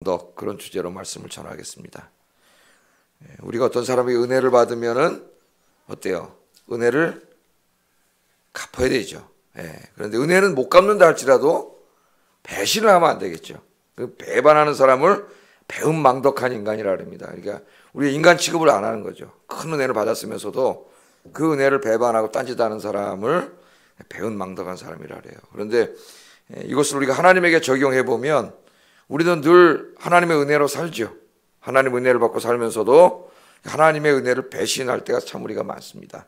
언덕, 그런 주제로 말씀을 전하겠습니다. 우리가 어떤 사람에게 은혜를 받으면은 어때요? 은혜를 갚아야 되죠. 그런데 은혜는 못 갚는다 할지라도 배신을 하면 안 되겠죠. 배반하는 사람을 배은망덕한 인간이라 합니다. 그러니까 우리 인간 취급을 안 하는 거죠. 큰 은혜를 받았으면서도 그 은혜를 배반하고 딴짓하는 사람을 배은망덕한 사람이라 그래요. 그런데 이것을 우리가 하나님에게 적용해 보면 우리는 늘 하나님의 은혜로 살죠. 하나님의 은혜를 받고 살면서도 하나님의 은혜를 배신할 때가 참 우리가 많습니다.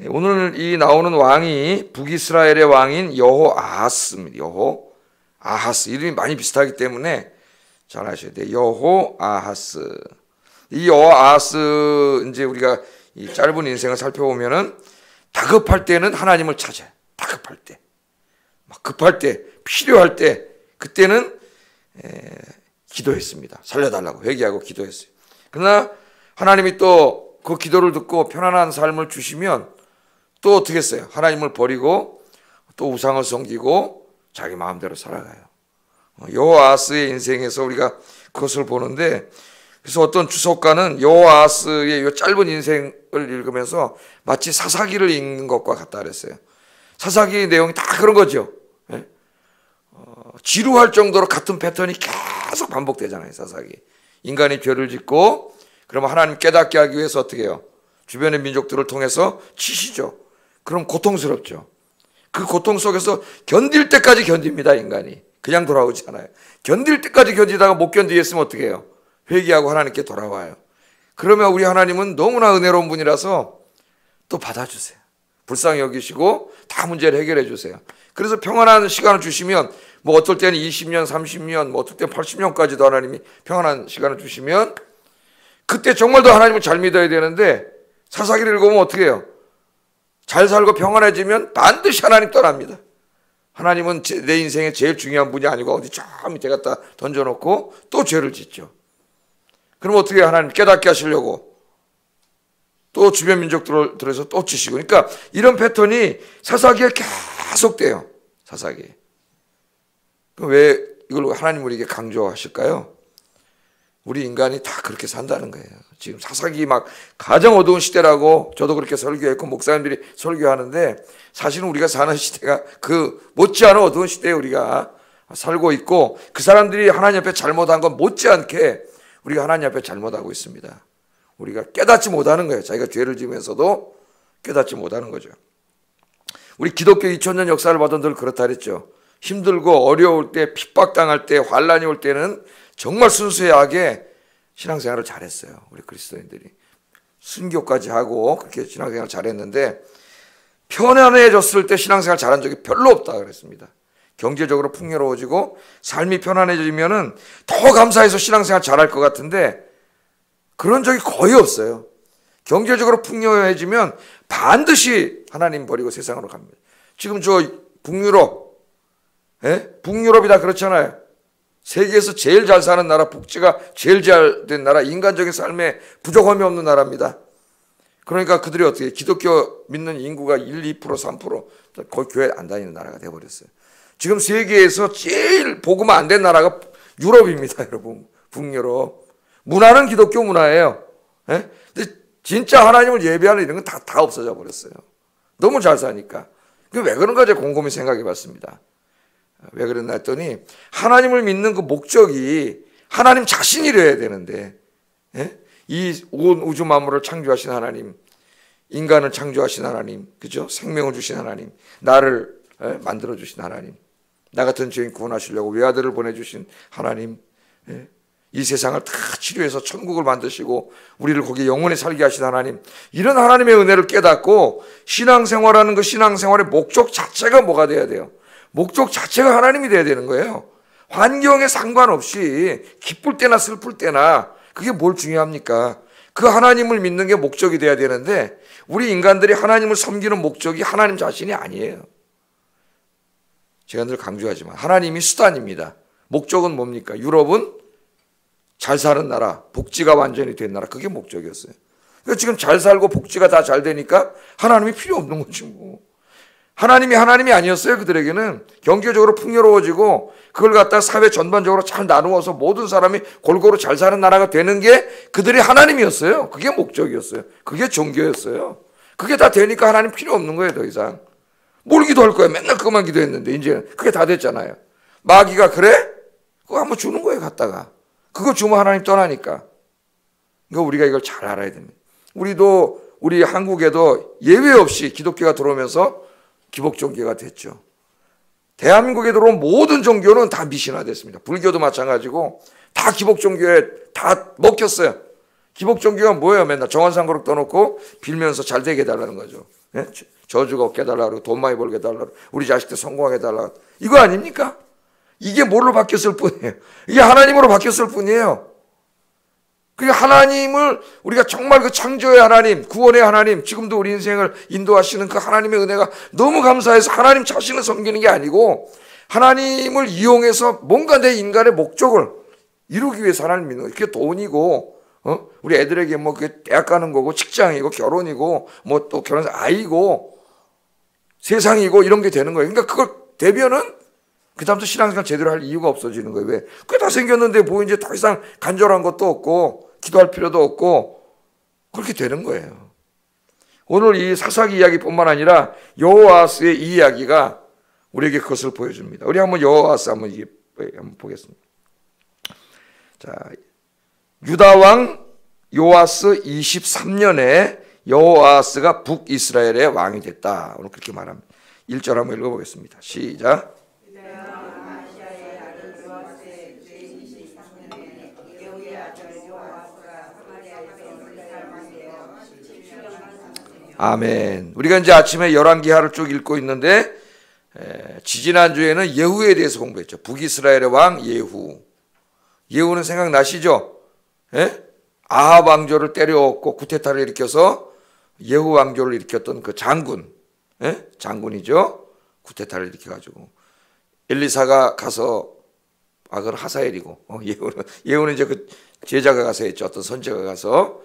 오늘 이 나오는 왕이 북이스라엘의 왕인 여호아하스입니다. 여호아하스, 이름이 많이 비슷하기 때문에 잘 아셔야 돼요. 여호아하스. 이 여호아하스, 이제 우리가 이 짧은 인생을 살펴보면은 다급할 때는 하나님을 찾아요. 다급할 때, 막 급할 때, 필요할 때, 그때는 기도했습니다. 살려달라고 회개하고 기도했어요. 그러나 하나님이 또 그 기도를 듣고 편안한 삶을 주시면 또 어떻게 했어요? 하나님을 버리고 또 우상을 섬기고 자기 마음대로 살아가요. 여호아하스의 인생에서 우리가 그것을 보는데, 그래서 어떤 주석가는 여호아하스의 이 짧은 인생을 읽으면서 마치 사사기를 읽는 것과 같다 그랬어요. 사사기 내용이 다 그런 거죠. 지루할 정도로 같은 패턴이 계속 반복되잖아요. 사사기. 인간이 죄를 짓고 그러면 하나님 깨닫게 하기 위해서 어떻게 해요? 주변의 민족들을 통해서 치시죠. 그럼 고통스럽죠. 그 고통 속에서 견딜 때까지 견딥니다. 인간이 그냥 돌아오지 않아요. 견딜 때까지 견디다가 못 견디겠으면 어떻게 해요? 회개하고 하나님께 돌아와요. 그러면 우리 하나님은 너무나 은혜로운 분이라서 또 받아주세요. 불쌍히 여기시고 다 문제를 해결해 주세요. 그래서 평안한 시간을 주시면, 뭐 어떨 때는 20년, 30년, 뭐 어떨 때는 80년까지도 하나님이 평안한 시간을 주시면, 그때 정말 더 하나님을 잘 믿어야 되는데 사사기를 읽으면 어떻게 해요? 잘 살고 평안해지면 반드시 하나님 떠납니다. 하나님은 내 인생에 제일 중요한 분이 아니고 어디 저 밑에 갖다 던져놓고 또 죄를 짓죠. 그럼 어떻게 해요? 하나님 깨닫게 하시려고 또 주변 민족들을 들어서 또 치시고. 그러니까 이런 패턴이 사사기에 계속돼요. 사사기. 왜 이걸 하나님 우리에게 강조하실까요? 우리 인간이 다 그렇게 산다는 거예요. 지금 사사기 막 가장 어두운 시대라고 저도 그렇게 설교했고 목사님들이 설교하는데, 사실은 우리가 사는 시대가 그 못지않은 어두운 시대에 우리가 살고 있고, 그 사람들이 하나님 앞에 잘못한 건 못지않게 우리가 하나님 앞에 잘못하고 있습니다. 우리가 깨닫지 못하는 거예요. 자기가 죄를 지으면서도 깨닫지 못하는 거죠. 우리 기독교 2000년 역사를 봐도 늘 그렇다 그랬죠. 힘들고 어려울 때, 핍박당할 때, 환란이 올 때는 정말 순수하게 신앙생활을 잘했어요. 우리 그리스도인들이 순교까지 하고 그렇게 신앙생활을 잘했는데, 편안해졌을 때 신앙생활 잘한 적이 별로 없다 그랬습니다. 경제적으로 풍요로워지고 삶이 편안해지면은 더 감사해서 신앙생활 잘할 것 같은데 그런 적이 거의 없어요. 경제적으로 풍요해지면 반드시 하나님 버리고 세상으로 갑니다. 지금 저 북유럽, 북유럽이 다 그렇잖아요. 세계에서 제일 잘 사는 나라, 복지가 제일 잘 된 나라, 인간적인 삶에 부족함이 없는 나라입니다. 그러니까 그들이 어떻게, 기독교 믿는 인구가 1, 2%, 3% 거의 교회 안 다니는 나라가 돼버렸어요. 지금 세계에서 제일 복음 안 된 나라가 유럽입니다, 여러분. 북유럽. 문화는 기독교 문화예요. 근데 진짜 하나님을 예배하는 이런 건 다 없어져 버렸어요. 너무 잘 사니까. 왜 그런가 제가 곰곰이 생각해 봤습니다. 왜 그랬나 했더니, 하나님을 믿는 그 목적이 하나님 자신이래야 되는데, 이 온 우주 만물을 창조하신 하나님, 인간을 창조하신 하나님, 그죠? 생명을 주신 하나님, 나를 만들어 주신 하나님, 나 같은 죄인 구원하시려고 외아들을 보내주신 하나님, 이 세상을 다 치료해서 천국을 만드시고 우리를 거기에 영원히 살게 하신 하나님, 이런 하나님의 은혜를 깨닫고 신앙생활하는 그 신앙생활의 목적 자체가 뭐가 돼야 돼요? 목적 자체가 하나님이 돼야 되는 거예요. 환경에 상관없이 기쁠 때나 슬플 때나 그게 뭘 중요합니까? 그 하나님을 믿는 게 목적이 돼야 되는데, 우리 인간들이 하나님을 섬기는 목적이 하나님 자신이 아니에요. 제가 늘 강조하지만 하나님이 수단입니다. 목적은 뭡니까? 유럽은 잘 사는 나라, 복지가 완전히 된 나라, 그게 목적이었어요. 그러니까 지금 잘 살고 복지가 다 잘 되니까 하나님이 필요 없는 거지 뭐. 하나님이 아니었어요. 그들에게는 경제적으로 풍요로워지고 그걸 갖다 사회 전반적으로 잘 나누어서 모든 사람이 골고루 잘 사는 나라가 되는 게 그들의 하나님이었어요. 그게 목적이었어요. 그게 종교였어요. 그게 다 되니까 하나님 필요 없는 거예요. 더 이상 뭘 기도할 거야. 맨날 그것만 기도했는데 이제는 그게 다 됐잖아요. 마귀가 그래? 그거 한번 주는 거예요. 갖다가 그거 주면 하나님 떠나니까. 그러니까 우리가 이걸 잘 알아야 됩니다. 우리 한국에도 예외 없이 기독교가 들어오면서 기복 종교가 됐죠. 대한민국에 들어온 모든 종교는 다 미신화됐습니다. 불교도 마찬가지고 다 기복 종교에 다 먹혔어요. 기복 종교가 뭐예요? 맨날 정한상 그룹 떠놓고 빌면서 잘 되게 해달라는 거죠. 예? 저주가 없게 해달라고, 돈 많이 벌게 해달라고, 우리 자식들 성공하게 해달라고. 이거 아닙니까? 이게 뭘로 바뀌었을 뿐이에요. 이게 하나님으로 바뀌었을 뿐이에요. 그러니까 하나님을 우리가 정말 그 창조의 하나님, 구원의 하나님, 지금도 우리 인생을 인도하시는 그 하나님의 은혜가 너무 감사해서 하나님 자신을 섬기는 게 아니고 하나님을 이용해서 뭔가 내 인간의 목적을 이루기 위해서 하나님 믿는 거예요. 그게 돈이고, 우리 애들에게 뭐 그게 대학 가는 거고, 직장이고, 결혼이고, 뭐 또 결혼해서 아이고, 세상이고 이런 게 되는 거예요. 그러니까 그걸 되면은 그다음부터 신앙생활 제대로 할 이유가 없어지는 거예요. 왜? 그게 다 생겼는데 뭐 이제 더 이상 간절한 것도 없고 기도할 필요도 없고 그렇게 되는 거예요. 오늘 이 사사기 이야기뿐만 아니라 여호아스의 이 이야기가 우리에게 그것을 보여줍니다. 우리 한번 여호아스 한번 보겠습니다. 자, 유다 왕 요아스 23년에 여호아스가 북이스라엘의 왕이 됐다. 오늘 그렇게 말합니다. 1절 한번 읽어보겠습니다. 시작. 아멘. 우리가 이제 아침에 열왕기하를 쭉 읽고 있는데 지지난주에는 예후에 대해서 공부했죠. 북이스라엘의 왕 예후. 예후는 생각나시죠? 예? 아합 왕조를 때려엎고 쿠데타를 일으켜서 예후 왕조를 일으켰던 그 장군. 예? 장군이죠. 쿠데타를 일으켜가지고 엘리사가 가서 그건 하사엘이고 예후는 이제 그 제자가 가서 했죠. 어떤 선지자가 가서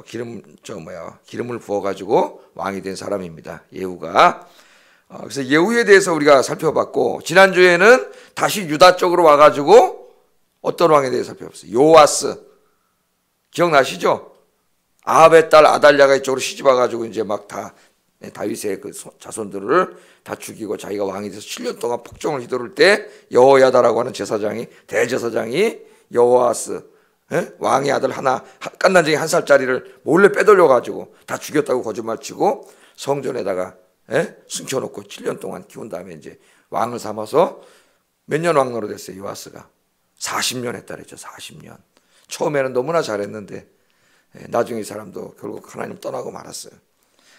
기름을 부어가지고 왕이 된 사람입니다. 예후가. 그래서 예후에 대해서 우리가 살펴봤고, 지난주에는 다시 유다 쪽으로 와가지고 어떤 왕에 대해서 살펴봤어요. 요아스. 기억나시죠? 아합의 딸 아달랴가 이쪽으로 시집 와가지고 이제 막 다 다윗의 그 자손들을 다 죽이고 자기가 왕이 돼서 7년 동안 폭정을 휘두를 때 여호야다라고 하는 대제사장이 여호아스, 왕의 아들 하나, 깐난쟁이 1살짜리를 몰래 빼돌려가지고 다 죽였다고 거짓말치고 성전에다가 숨겨놓고 7년 동안 키운 다음에 이제 왕을 삼아서 몇 년 왕 노릇했어요. 요아스가 40년 했다 그랬죠. 40년. 처음에는 너무나 잘했는데 나중에 이 사람도 결국 하나님 떠나고 말았어요.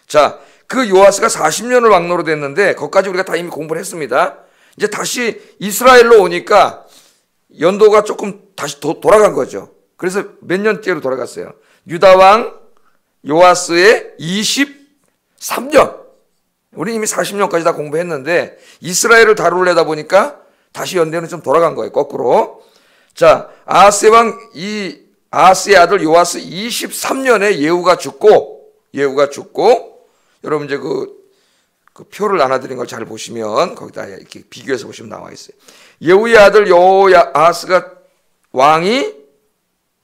자, 그 요아스가 40년을 왕 노릇했는데 거기까지 우리가 다 이미 공부를 했습니다. 이제 다시 이스라엘로 오니까 연도가 조금 다시 돌아간 거죠. 그래서 몇 년째로 돌아갔어요. 유다 왕 요아스의 23년. 우리 이미 40년까지 다 공부했는데 이스라엘을 다루려다 보니까 다시 연대는 좀 돌아간 거예요. 거꾸로. 자, 아하스의 아들 요아스 23년에 예후가 죽고 여러분 이제 그 표를 나눠드린 걸 잘 보시면 거기다 이렇게 비교해서 보시면 나와 있어요. 예후의 아들 아하스가 왕이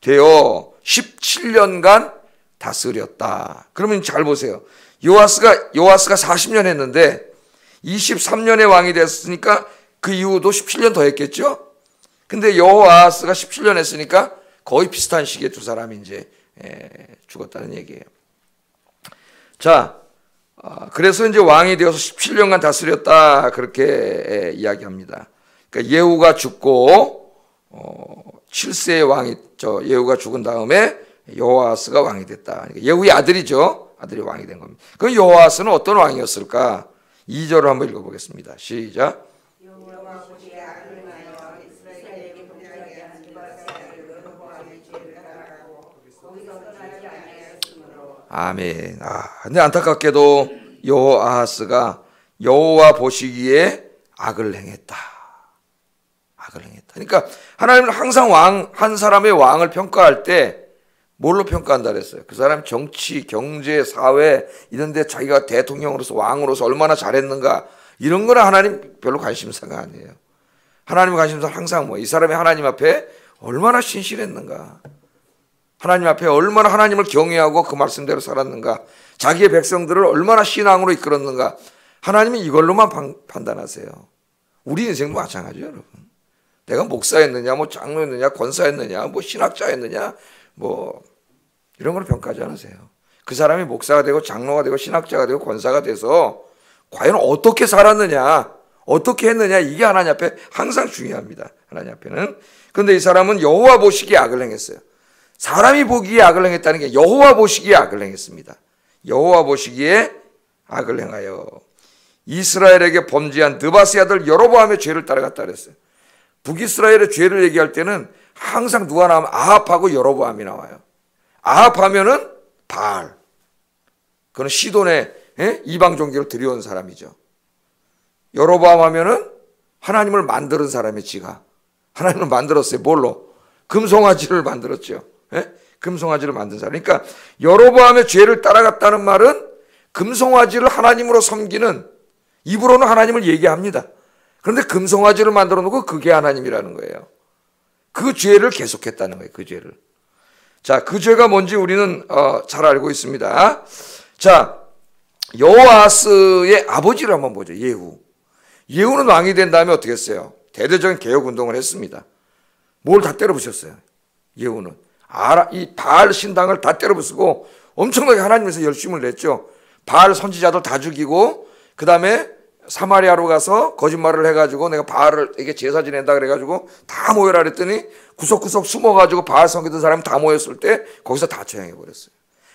되어 17년간 다스렸다. 그러면 잘 보세요. 요아스가 40년 했는데 23년에 왕이 됐으니까 그 이후도 17년 더 했겠죠? 근데 여호아스가 17년 했으니까 거의 비슷한 시기에 두 사람이 이제 죽었다는 얘기예요. 자, 그래서 이제 왕이 되어서 17년간 다스렸다. 그렇게 이야기합니다. 그러니까 예후가 죽고 7세의 왕이 예후가 죽은 다음에 여호아스가 왕이 됐다. 그러니까 예후의 아들이죠. 아들이 왕이 된 겁니다. 그럼 여호아스는 어떤 왕이었을까? 2절을 한번 읽어보겠습니다. 시작. 아멘. 근데 안타깝게도 여호아하스가 여호와 보시기에 악을 행했다. 그러니까 하나님은 항상 한 사람의 왕을 평가할 때 뭘로 평가한다 그랬어요? 그 사람 정치, 경제, 사회 이런 데 자기가 대통령으로서 왕으로서 얼마나 잘했는가 이런 거는 하나님 별로 관심사가 아니에요. 하나님의 관심사는 항상 이 사람이 하나님 앞에 얼마나 신실했는가, 하나님 앞에 얼마나 하나님을 경외하고 그 말씀대로 살았는가, 자기의 백성들을 얼마나 신앙으로 이끌었는가, 하나님이 이걸로만 판단하세요. 우리 인생도 마찬가지예요, 여러분. 내가 목사였느냐, 장로였느냐, 권사였느냐, 신학자였느냐, 이런 걸 평가하지 않으세요. 그 사람이 목사가 되고 장로가 되고 신학자가 되고 권사가 돼서 과연 어떻게 살았느냐, 어떻게 했느냐, 이게 하나님 앞에 항상 중요합니다. 하나님 앞에는. 그런데 이 사람은 여호와 보시기에 악을 행했어요. 사람이 보기에 악을 행했다는 게 여호와 보시기에 악을 행했습니다. 여호와 보시기에 악을 행하여 이스라엘에게 범죄한 느바스의 아들 여로보암의 죄를 따라갔다 그랬어요. 북이스라엘의 죄를 얘기할 때는 항상 누가 나오면 아합하고 여로보암이 나와요. 아합하면은 바알, 그는 시돈의 이방 종교를 들여온 사람이죠. 여로보암 하면은 하나님을 만드는 사람이 지가 하나님을 만들었어요. 뭘로? 금송아지를 만들었죠. 금송아지를 만든 사람. 그러니까 여로보암의 죄를 따라갔다는 말은 금송아지를 하나님으로 섬기는, 입으로는 하나님을 얘기합니다. 그런데 금송아지를 만들어 놓고 그게 하나님이라는 거예요. 그 죄를 계속했다는 거예요. 그 죄를. 자, 그 죄가 뭔지 우리는 잘 알고 있습니다. 자, 여호아스의 아버지를 한번 보죠. 예후. 예후는 왕이 된 다음에 어떻게 했어요? 대대적인 개혁운동을 했습니다. 뭘 다 때려부셨어요. 예후는 이 바알 신당을 다 때려부수고 엄청나게 하나님에서 열심을 냈죠. 바알 선지자들 다 죽이고, 그 다음에 사마리아로 가서 거짓말을 해가지고 내가 바알을 이게 제사 지낸다 그래가지고 다 모여라 그랬더니 구석구석 숨어가지고 바알 섬기던 사람이 다 모였을 때 거기서 다 처형해버렸어요.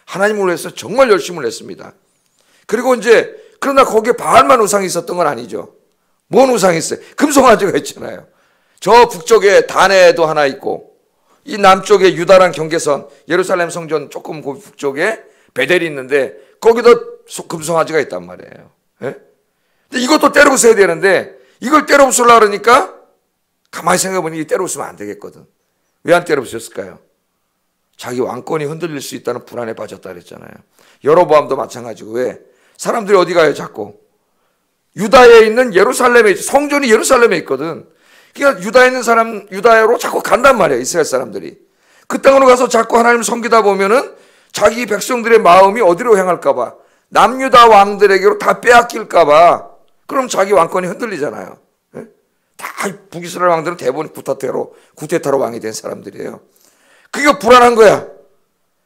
하나님을 위해서 정말 열심을 냈습니다. 그리고 이제 그러나 거기에 바알만 우상이 있었던 건 아니죠. 뭔 우상이 있어요? 금송아지가 있잖아요. 저 북쪽에 다네도 하나 있고, 이 남쪽에 유다랑 경계선 예루살렘 성전 조금 그 북쪽에 베델이 있는데 거기도 금송아지가 있단 말이에요. 예? 근데 이것도 때려부숴야 되는데 이걸 때려부수려고 그러니까 가만히 생각해보니 때려부수면 안 되겠거든. 왜 안 때려부셨을까요? 자기 왕권이 흔들릴 수 있다는 불안에 빠졌다 그랬잖아요. 여로보암도 마찬가지고. 왜? 사람들이 어디 가요 자꾸? 유다에 있는 예루살렘에, 성전이 예루살렘에 있거든. 그러니까 유다에 있는 사람, 유다로 자꾸 간단 말이에요. 이스라엘 사람들이. 그 땅으로 가서 자꾸 하나님을 섬기다 보면은 자기 백성들의 마음이 어디로 향할까봐, 남유다 왕들에게로 다 빼앗길까봐, 그럼 자기 왕권이 흔들리잖아요. 예? 다 북이스라엘 왕들은 대부분 구테타로 왕이 된 사람들이에요. 그게 불안한 거야.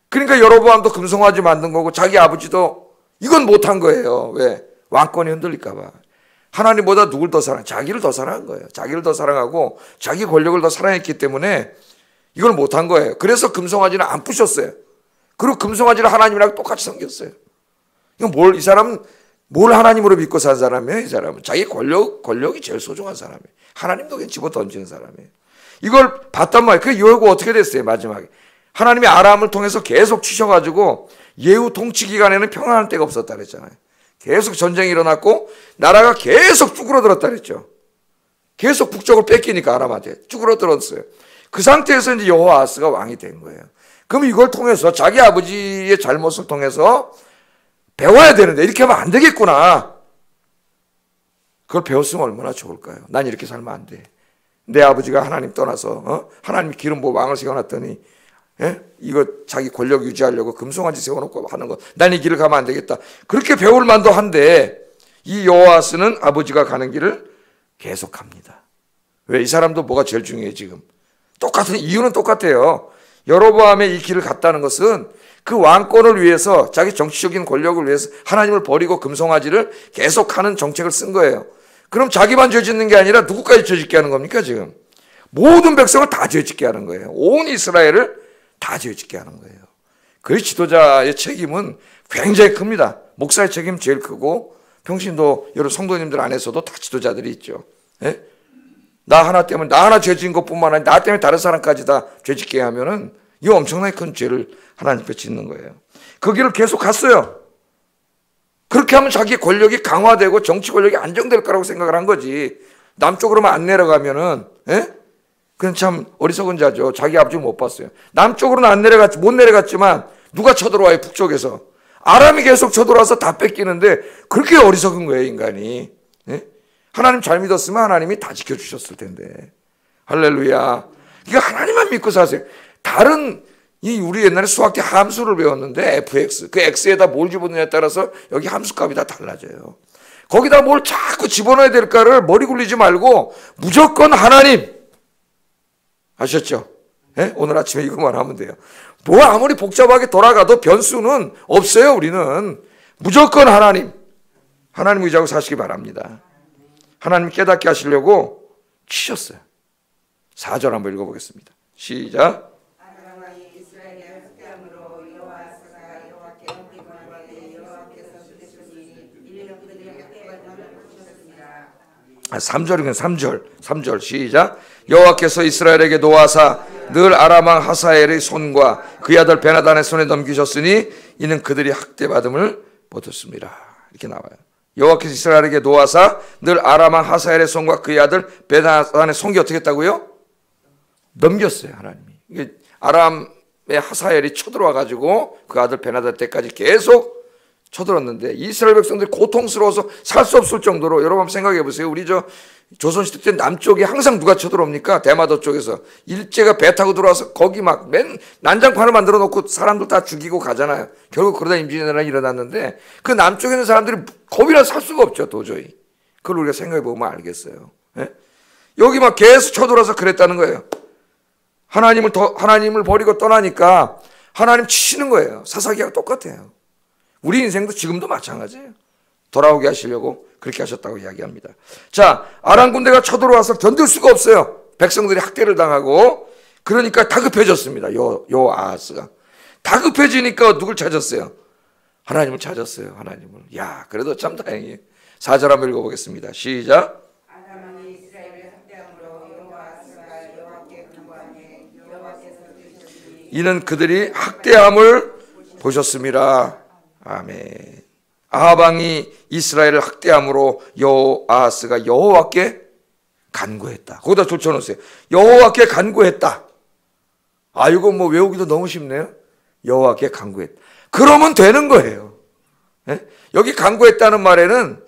그러니까 여로보암도 금송아지 만든 거고 자기 아버지도 이건 못한 거예요. 왜? 왕권이 흔들릴까봐. 하나님보다 누굴 더 사랑? 자기를 더 사랑한 거예요. 자기를 더 사랑하고 자기 권력을 더 사랑했기 때문에 이걸 못한 거예요. 그래서 금송아지는 안 부셨어요. 그리고 금송아지를 하나님이랑 똑같이 섬겼어요. 이건 이 사람은 뭘 하나님으로 믿고 산 사람이에요? 이 사람은 자기 권력이 제일 소중한 사람이에요. 하나님도 그냥 집어 던지는 사람이에요. 이걸 봤단 말이에요. 그 예후가 어떻게 됐어요? 마지막에 하나님이 아람을 통해서 계속 치셔가지고 예후 통치 기간에는 평안할 데가 없었다 그랬잖아요. 계속 전쟁이 일어났고 나라가 계속 쭈그러들었다 그랬죠. 계속 북쪽을 뺏기니까 아람한테 쭈그러들었어요. 그 상태에서 이제 여호아스가 왕이 된 거예요. 그럼 이걸 통해서 자기 아버지의 잘못을 통해서 배워야 되는데 이렇게 하면 안 되겠구나. 그걸 배웠으면 얼마나 좋을까요? 난 이렇게 살면 안 돼. 내 아버지가 하나님 떠나서 하나님 기름 부어 왕을 세워놨더니 이거 자기 권력 유지하려고 금송아지 세워놓고 하는 거, 난 이 길을 가면 안 되겠다. 그렇게 배울 만도 한데 이 여호아스는 아버지가 가는 길을 계속 갑니다. 왜? 이 사람도 뭐가 제일 중요해 지금? 똑같은 이유는 똑같아요. 여로보암의 이 길을 갔다는 것은 그 왕권을 위해서, 자기 정치적인 권력을 위해서 하나님을 버리고 금송아지를 계속하는 정책을 쓴 거예요. 그럼 자기만 죄 짓는 게 아니라 누구까지 죄 짓게 하는 겁니까 지금? 모든 백성을 다 죄 짓게 하는 거예요. 온 이스라엘을 다 죄 짓게 하는 거예요. 그 지도자의 책임은 굉장히 큽니다. 목사의 책임 제일 크고, 평신도 여러 성도님들 안에서도 다 지도자들이 있죠. 예? 나 하나 때문에, 나 하나 죄 지은 것뿐만 아니라 나 때문에 다른 사람까지 다 죄 짓게 하면은 이 엄청나게 큰 죄를 하나님께 짓는 거예요. 그 길을 계속 갔어요. 그렇게 하면 자기 권력이 강화되고 정치 권력이 안정될 거라고 생각을 한 거지. 남쪽으로만 안 내려가면은 그건 참 어리석은 자죠. 자기 아버지 못 봤어요. 남쪽으로는 못 내려갔지만 누가 쳐들어와요? 북쪽에서. 아람이 계속 쳐들어와서 다 뺏기는데 그렇게 어리석은 거예요, 인간이. 예? 하나님 잘 믿었으면 하나님이 다 지켜주셨을 텐데. 할렐루야. 그러니까 하나님만 믿고 사세요. 다른 우리 옛날에 수학 때 함수를 배웠는데 fx, 그 x에다 뭘 집어넣냐에 따라서 여기 함수값이 다 달라져요. 거기다 뭘 자꾸 집어넣어야 될까를 머리 굴리지 말고 무조건 하나님. 아셨죠? 예? 오늘 아침에 이것만 하면 돼요. 뭐 아무리 복잡하게 돌아가도 변수는 없어요. 우리는 무조건 하나님. 하나님 의지하고 사시기 바랍니다. 하나님 깨닫게 하시려고 치셨어요. 4절 한번 읽어보겠습니다. 시작. 아, 3절이면 3절 시작. 여호와께서 이스라엘에게 노하사 늘 아람 왕 하사엘의 손과 그의 아들 베나단의 손에 넘기셨으니 이는 그들이 학대받음을 받았습니다. 이렇게 나와요. 여호와께서 이스라엘에게 노하사 늘 아람 왕 하사엘의 손과 그의 아들 베나단의 손이 어떻게 했다고요? 넘겼어요. 하나님이. 이게 아람의 하사엘이 쳐들어와 가지고 그 아들 베나단 때까지 계속 쳐들었는데 이스라엘 백성들이 고통스러워서 살 수 없을 정도로, 여러분 한번 생각해 보세요. 우리 조선시대 때 남쪽에 항상 누가 쳐들어옵니까? 대마도 쪽에서 일제가 배 타고 들어와서 거기 막 난장판을 만들어 놓고 사람들 다 죽이고 가잖아요. 결국 그러다 임진왜란이 일어났는데 그 남쪽에 있는 사람들이 겁이나 살 수가 없죠, 도저히. 그걸 우리가 생각해 보면 알겠어요. 예? 여기 막 계속 쳐들어와서 그랬다는 거예요. 하나님을 버리고 떠나니까 하나님 치시는 거예요. 사사기하고 똑같아요. 우리 인생도 지금도 마찬가지예요. 돌아오게 하시려고 그렇게 하셨다고 이야기합니다. 자, 아람 군대가 쳐들어와서 견딜 수가 없어요. 백성들이 학대를 당하고. 그러니까 다급해졌습니다. 여호아하스가 다급해지니까 누굴 찾았어요? 하나님을 찾았어요. 하나님을. 야, 그래도 참 다행이에요. 4절 한번 읽어보겠습니다. 시작. 이는 그들이 학대함을 보셨습니다. 아멘. 아합 왕이 이스라엘을 학대함으로 여호아하스가 여호와께 간구했다. 거기다 붙여놓으세요. 여호와께 간구했다. 아, 이거 뭐 외우기도 너무 쉽네요. 여호와께 간구했다. 그러면 되는 거예요. 예? 여기 간구했다는 말에는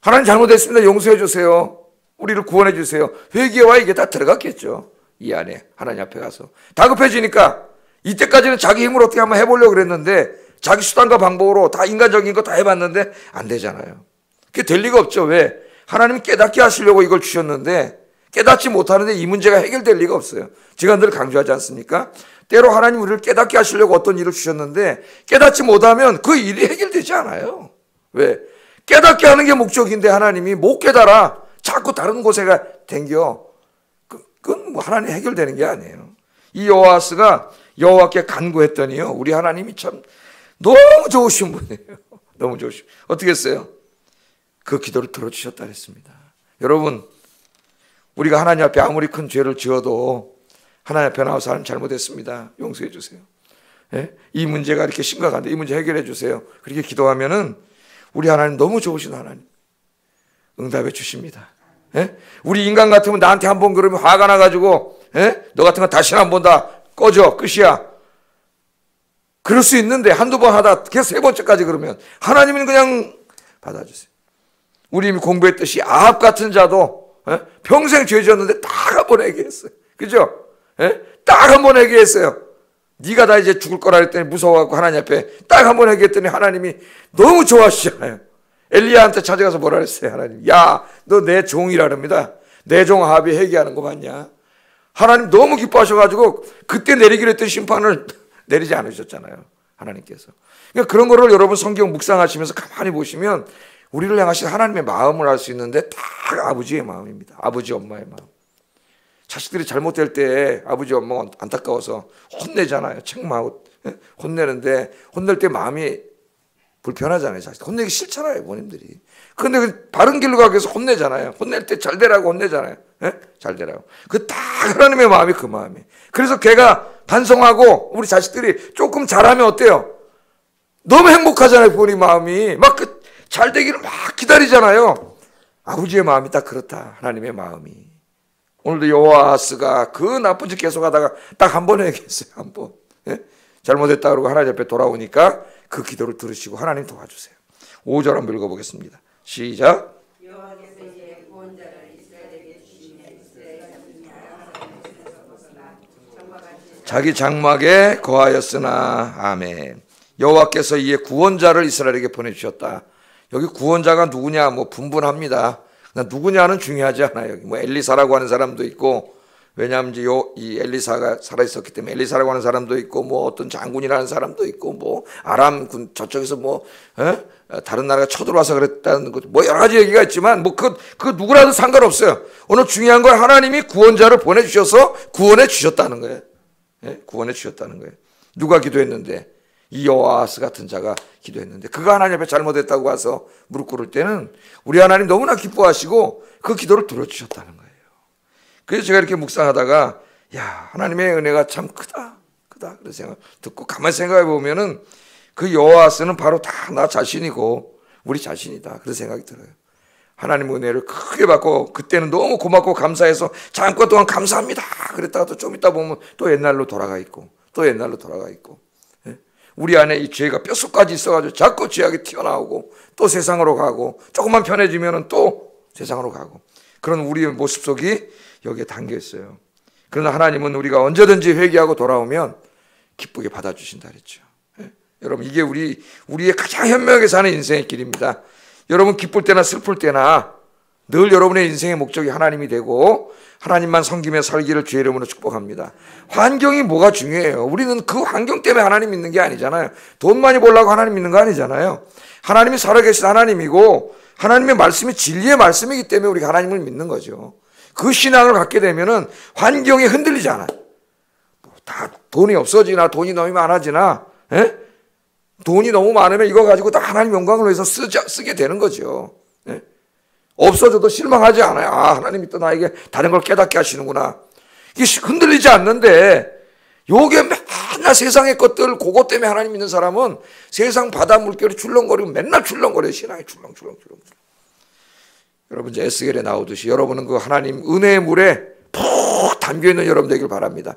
하나님 잘못했습니다. 용서해 주세요. 우리를 구원해 주세요. 회개와 이게 다 들어갔겠죠. 이 안에 하나님 앞에 가서. 다급해지니까 이때까지는 자기 힘으로 어떻게 한번 해보려고 그랬는데 자기 수단과 방법으로 다 인간적인 거 다 해봤는데 안 되잖아요. 그게 될 리가 없죠. 왜? 하나님이 깨닫게 하시려고 이걸 주셨는데 깨닫지 못하는데 이 문제가 해결될 리가 없어요. 제가 늘 강조하지 않습니까? 때로 하나님 우리를 깨닫게 하시려고 어떤 일을 주셨는데 깨닫지 못하면 그 일이 해결되지 않아요. 왜? 깨닫게 하는 게 목적인데 하나님이 못 깨달아 자꾸 다른 곳에 댕겨. 그건 뭐 하나님 해결되는 게 아니에요. 이 여호아스가 여호와께 간구했더니요, 우리 하나님이 참 너무 좋으신 분이에요. 너무 좋으신. 어떻게 했어요? 그 기도를 들어주셨다 그랬습니다. 여러분, 우리가 하나님 앞에 아무리 큰 죄를 지어도 하나님 앞에 나와서 하나님 잘못했습니다. 용서해 주세요. 예? 이 문제가 이렇게 심각한데 이 문제 해결해 주세요. 그렇게 기도하면은 우리 하나님 너무 좋으신 하나님 응답해 주십니다. 예? 우리 인간 같으면 나한테 한 번 그러면 화가 나가지고 너 같은 건 다시는 안 본다. 꺼져. 끝이야. 그럴 수 있는데 한두 번 하다 계속 3번째까지 그러면 하나님은 그냥 받아주세요. 우리 이미 공부했듯이 아합 같은 자도 평생 죄 지었는데 딱 한 번 회개했어요. 그죠? 딱 한 번 회개했어요. 네가 다 이제 죽을 거라 했더니 무서워갖고 하나님 앞에 딱 한 번 회개했더니 하나님이 너무 좋아하시잖아요. 엘리야한테 찾아가서 뭐라 그랬어요? 하나님, 야, 너 내 종이라 그럽니다. 내 종 아합이 회개하는 거 맞냐? 하나님 너무 기뻐하셔가지고 그때 내리기로 했던 심판을 내리지 않으셨잖아요. 하나님께서. 그러니까 그런 거를 여러분 성경 묵상하시면서 가만히 보시면 우리를 향하신 하나님의 마음을 알 수 있는데 다 아버지의 마음입니다. 아버지 엄마의 마음. 자식들이 잘못될 때 아버지 엄마가 안타까워서 혼내잖아요. 책망하고 혼내는데 혼낼 때 마음이 불편하잖아요. 자식 혼내기 싫잖아요. 부모님들이. 그런데 그 바른 길로 가기 위해서 혼내잖아요. 혼낼 때 잘 되라고 혼내잖아요. 잘 되라고. 그 다 하나님의 마음이 그 마음이. 그래서 걔가 반성하고 우리 자식들이 조금 잘하면 어때요? 너무 행복하잖아요. 부모님 마음이. 막 그 잘 되기를 막 기다리잖아요. 아버지의 마음이 딱 그렇다. 하나님의 마음이. 오늘도 여호아스가 그 나쁜 짓 계속하다가 딱 한 번 회개했어요. 한 번. 예? 잘못했다 그러고 하나님 앞에 돌아오니까 그 기도를 들으시고 하나님 도와주세요. 5절 한번 읽어보겠습니다. 시작. 여호와께서 이제 구원자를 이스라엘에게 주시면 이스라엘이 자기 장막에 거하였으나. 아멘. 여호와께서 이에 구원자를 이스라엘에게 보내주셨다. 여기 구원자가 누구냐 뭐 분분합니다. 누구냐는 중요하지 않아요. 뭐 엘리사라고 하는 사람도 있고, 왜냐하면 이제 이 엘리사가 살아있었기 때문에 엘리사라고 하는 사람도 있고, 뭐 어떤 장군이라는 사람도 있고, 뭐 아람군 저쪽에서 뭐 다른 나라가 쳐들어와서 그랬다는 것, 뭐 여러 가지 얘기가 있지만 뭐 그 누구라도 상관없어요. 오늘 중요한 건 하나님이 구원자를 보내주셔서 구원해 주셨다는 거예요. 예? 구원해 주셨다는 거예요. 누가 기도했는데? 이 여호아스 같은 자가 기도했는데, 그가 하나님 앞에 잘못했다고 와서 무릎 꿇을 때는 우리 하나님 너무나 기뻐하시고 그 기도를 들어주셨다는 거예요. 그래서 제가 이렇게 묵상하다가, 야, 하나님의 은혜가 참 크다 그런 생각 듣고 가만히 생각해 보면은 그 여호아스는 바로 다 나 자신이고 우리 자신이다 그런 생각이 들어요. 하나님의 은혜를 크게 받고 그때는 너무 고맙고 감사해서 잠깐 동안 감사합니다 그랬다가 또 좀 있다 보면 또 옛날로 돌아가 있고 또 옛날로 돌아가 있고, 우리 안에 이 죄가 뼛속까지 있어가지고 자꾸 죄악이 튀어나오고 또 세상으로 가고, 조금만 편해지면 또 세상으로 가고, 그런 우리의 모습 속이 여기에 담겨 있어요. 그러나 하나님은 우리가 언제든지 회개하고 돌아오면 기쁘게 받아주신다 그랬죠. 여러분, 이게 우리의 가장 현명하게 사는 인생의 길입니다. 여러분, 기쁠 때나 슬플 때나 늘 여러분의 인생의 목적이 하나님이 되고 하나님만 섬기며 살기를 주의 이름으로 축복합니다. 환경이 뭐가 중요해요? 우리는 그 환경 때문에 하나님 믿는 게 아니잖아요. 돈 많이 벌려고 하나님 믿는 거 아니잖아요. 하나님이 살아계신 하나님이고 하나님의 말씀이 진리의 말씀이기 때문에 우리가 하나님을 믿는 거죠. 그 신앙을 갖게 되면은 환경이 흔들리지 않아요. 다 돈이 없어지나 돈이 너무 많아지나, 돈이 너무 많으면 이거 가지고 다 하나님 영광을 위해서 쓰게 되는 거죠. 없어져도 실망하지 않아요. 아, 하나님이 또 나에게 다른 걸 깨닫게 하시는구나. 이게 흔들리지 않는데, 요게 맨날 세상의 것들, 그것 때문에 하나님 믿는 사람은 세상 바다 물결이 출렁거리고 맨날 출렁거려요. 신앙이 출렁. 여러분, 이제 에스겔에 나오듯이 여러분은 그 하나님 은혜의 물에 푹 담겨있는 여러분 되길 바랍니다.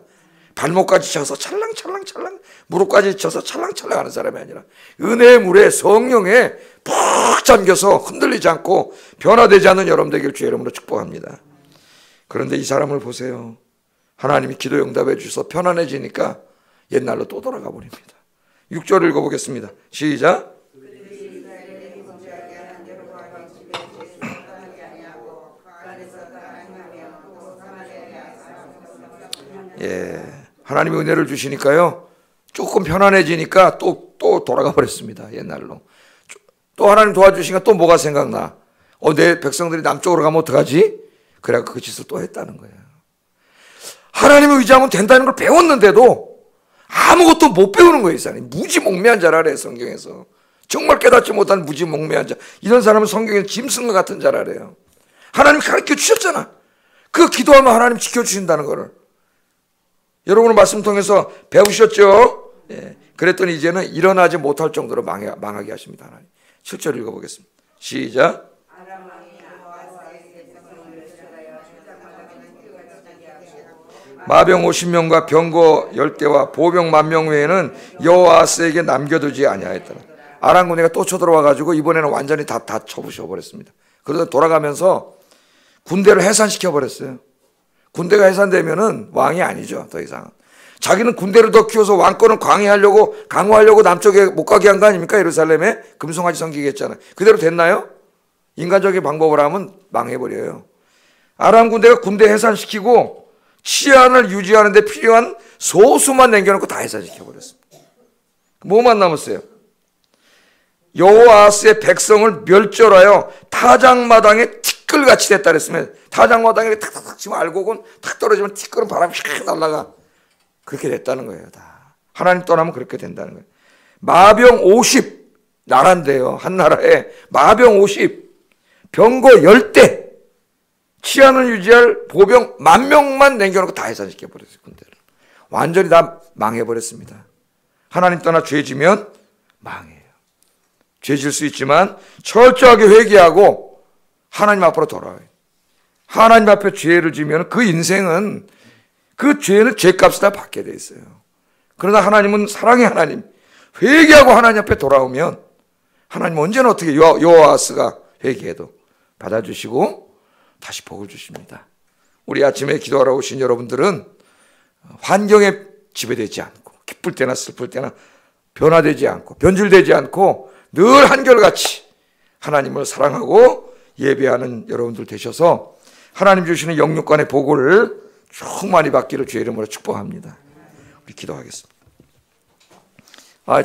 발목까지 쳐서 찰랑찰랑, 무릎까지 쳐서 찰랑찰랑 하는 사람이 아니라 은혜의 물에, 성령에 푹 잠겨서 흔들리지 않고 변화되지 않는 여러분 되길 주의 이름으로 축복합니다. 그런데 이 사람을 보세요. 하나님이 기도 응답해 주셔서 편안해지니까 옛날로 또 돌아가 버립니다. 6절 읽어보겠습니다. 시작. 예, 하나님이 은혜를 주시니까요, 조금 편안해지니까 또 돌아가 버렸습니다. 옛날로. 또 하나님 도와주시니까 또 뭐가 생각나? 내 백성들이 남쪽으로 가면 어떡하지? 그래서 그 짓을 또 했다는 거예요. 하나님을 의지하면 된다는 걸 배웠는데도 아무것도 못 배우는 거예요. 이 사람이 무지몽매한 자라래요. 성경에서 정말 깨닫지 못한 무지몽매한 자, 이런 사람은 성경에 짐승과 같은 자라래요. 하나님 가르쳐 주셨잖아. 그 기도하면 하나님 지켜주신다는 거를 여러분의 말씀 통해서 배우셨죠? 예. 그랬더니 이제는 일어나지 못할 정도로 망하게 하십니다. 하나님. 7절 읽어보겠습니다. 시작. 마병 50명과 병거 10대와 보병 10,000명 외에는 여호아스에게 남겨두지 아니하였더라. 아람 군대가 또 쳐들어와가지고 이번에는 완전히 다 쳐부셔버렸습니다. 그러다 돌아가면서 군대를 해산시켜버렸어요. 군대가 해산되면은 왕이 아니죠. 더 이상. 자기는 군대를 더 키워서 왕권을 강화하려고 남쪽에 못 가게 한 거 아닙니까? 예루살렘에 금송아지 섬기게 했잖아요. 그대로 됐나요? 인간적인 방법을 하면 망해버려요. 아람 군대가 군대 해산시키고 치안을 유지하는 데 필요한 소수만 남겨놓고 다 해산시켜버렸습니다. 뭐만 남았어요? 여호아스의 백성을 멸절하여 타작마당에 티끌같이 됐다 그랬으면, 타작마당에 탁탁탁 치면 알곡은 탁 떨어지면 티끌은 바람이 휙 날아가. 그렇게 됐다는 거예요. 다 하나님 떠나면 그렇게 된다는 거예요. 마병 50 나라인데요, 한 나라에 마병 50, 병거 10대, 치안을 유지할 보병 10,000명만 남겨놓고 다 해산시켜버렸어요. 군대를 완전히 다 망해버렸습니다. 하나님 떠나 죄지면 망해요. 죄질 수 있지만 철저하게 회개하고 하나님 앞으로 돌아와요. 하나님 앞에 죄를 지으면 그 인생은, 그 죄는 죄값을 다 받게 돼 있어요. 그러나 하나님은 사랑의 하나님, 회개하고 하나님 앞에 돌아오면 하나님 언제나 어떻게 여호와스가 회개해도 받아주시고 다시 복을 주십니다. 우리 아침에 기도하러 오신 여러분들은 환경에 지배되지 않고 기쁠 때나 슬플 때나 변화되지 않고 변질되지 않고 늘 한결같이 하나님을 사랑하고 예배하는 여러분들 되셔서 하나님 주시는 영육간의 복을 충만히 받기를 주의 이름으로 축복합니다. 우리 기도하겠습니다.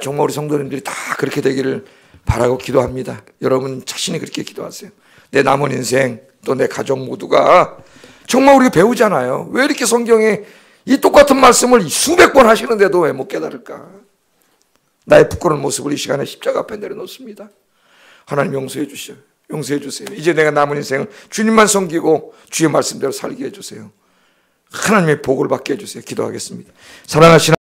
정말 우리 성도님들이 다 그렇게 되기를 바라고 기도합니다. 여러분 자신이 그렇게 기도하세요. 내 남은 인생 또 내 가족 모두가 정말 우리가 배우잖아요. 왜 이렇게 성경에 이 똑같은 말씀을 수백 번 하시는데도 왜 못 깨달을까? 나의 부끄러운 모습을 이 시간에 십자가 앞에 내려놓습니다. 하나님 용서해 주시오. 용서해 주세요. 이제 내가 남은 인생을 주님만 섬기고 주의 말씀대로 살게 해주세요. 하나님의 복을 받게 해주세요. 기도하겠습니다. 사랑하시는